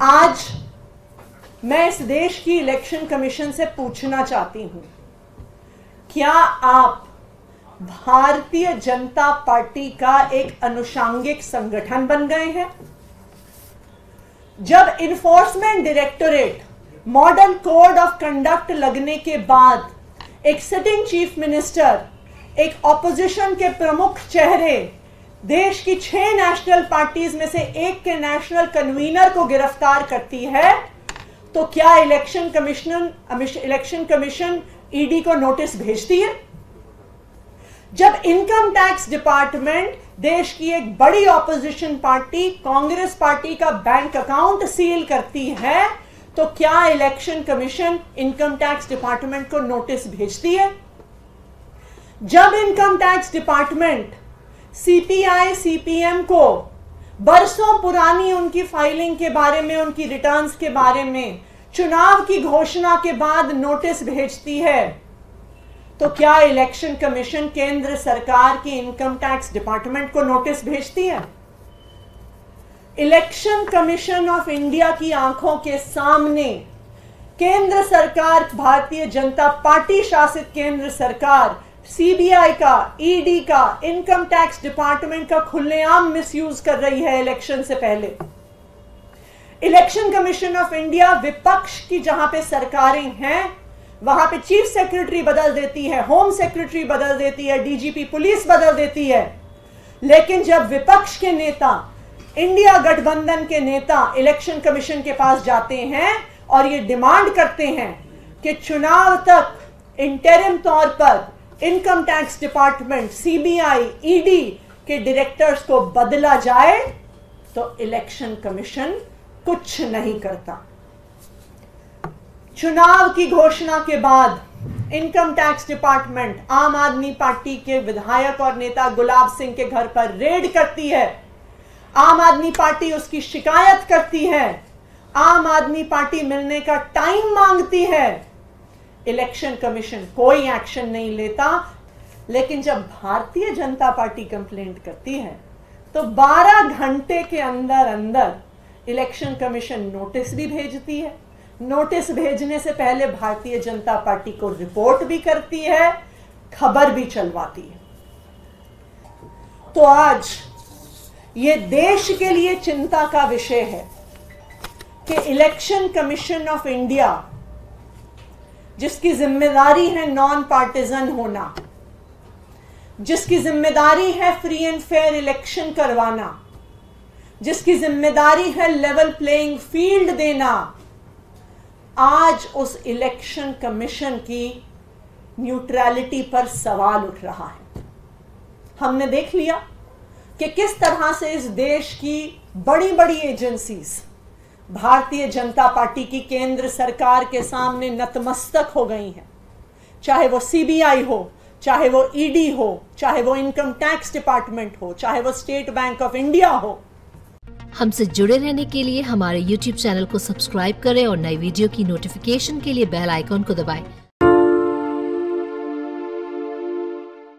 आज मैं इस देश की इलेक्शन कमीशन से पूछना चाहती हूं, क्या आप भारतीय जनता पार्टी का एक अनुषांगिक संगठन बन गए हैं? जब enforcement directorate model code of conduct लगने के बाद एक सिटिंग चीफ मिनिस्टर, एक ऑपोजिशन के प्रमुख चेहरे, देश की 6 नेशनल पार्टीज में से एक के नेशनल कन्वीनर को गिरफ्तार करती है, तो क्या इलेक्शन कमीशन ईडी को नोटिस भेजती है? जब इनकम टैक्स डिपार्टमेंट देश की एक बड़ी ऑपोजिशन पार्टी कांग्रेस पार्टी का बैंक अकाउंट सील करती है, तो क्या election commission income tax department को नोटिस भेजती है? जब income tax department CPI CPM को बरसों पुरानी उनकी फाइलिंग के बारे में, उनकी रिटर्न्स के बारे में चुनाव की घोषणा के बाद नोटिस भेजती है, तो क्या इलेक्शन कमीशन केंद्र सरकार की इनकम टैक्स डिपार्टमेंट को नोटिस भेजती है? इलेक्शन कमीशन ऑफ इंडिया की आंखों के सामने केंद्र सरकार, भारतीय जनता पार्टी शासित केंद्र सरकार सीबीआई का, ईडी का, इनकम टैक्स डिपार्टमेंट का खुलेआम मिसयूज कर रही है इलेक्शन से पहले। इलेक्शन कमीशन ऑफ इंडिया विपक्ष की जहां पे सरकारें हैं, वहां पे चीफ सेक्रेटरी बदल देती है, होम सेक्रेटरी बदल देती है, डीजीपी पुलिस बदल देती है, लेकिन जब विपक्ष के नेता, इंडिया गठबंधन के नेता इलेक्शन कमीशन के पास जाते हैं और ये डिमांड करते हैं कि चुनाव तक इंटरिम तौर पर income tax department, CBI, ED के डायरेक्टर्स को बदला जाए, तो इलेक्शन कमीशन कुछ नहीं करता। चुनाव की घोषणा के बाद इनकम टैक्स डिपार्टमेंट आम आदमी पार्टी के विधायक और नेता गुलाब सिंह के घर पर रेड करती है। आम आदमी पार्टी उसकी शिकायत करती है, आम आदमी पार्टी मिलने का टाइम मांगती है। इलेक्शन कमीशन कोई एक्शन नहीं लेता, लेकिन जब भारतीय जनता पार्टी कंप्लेंट करती है तो 12 घंटे के अंदर अंदर इलेक्शन कमीशन नोटिस भी भेजती है। नोटिस भेजने से पहले भारतीय जनता पार्टी को रिपोर्ट भी करती है, खबर भी चलवाती है। तो आज ये देश के लिए चिंता का विषय है कि इलेक्शन कमीशन ऑफ इंडिया, जिसकी जिम्मेदारी है नॉन पार्टिजन होना, जिसकी जिम्मेदारी है फ्री एंड फेयर इलेक्शन करवाना, जिसकी जिम्मेदारी है लेवल प्लेइंग फील्ड देना, आज उस इलेक्शन कमीशन की न्यूट्रलिटी पर सवाल उठ रहा है। हमने देख लिया कि किस तरह से इस देश की बड़ी बड़ी एजेंसीज भारतीय जनता पार्टी की केंद्र सरकार के सामने नतमस्तक हो गई हैं। चाहे वो सीबीआई हो, चाहे वो ईडी हो, चाहे वो इनकम टैक्स डिपार्टमेंट हो, चाहे वो स्टेट बैंक ऑफ इंडिया हो। हमसे जुड़े रहने के लिए हमारे YouTube चैनल को सब्सक्राइब करें और नई वीडियो की नोटिफिकेशन के लिए बेल आइकॉन को दबाएं।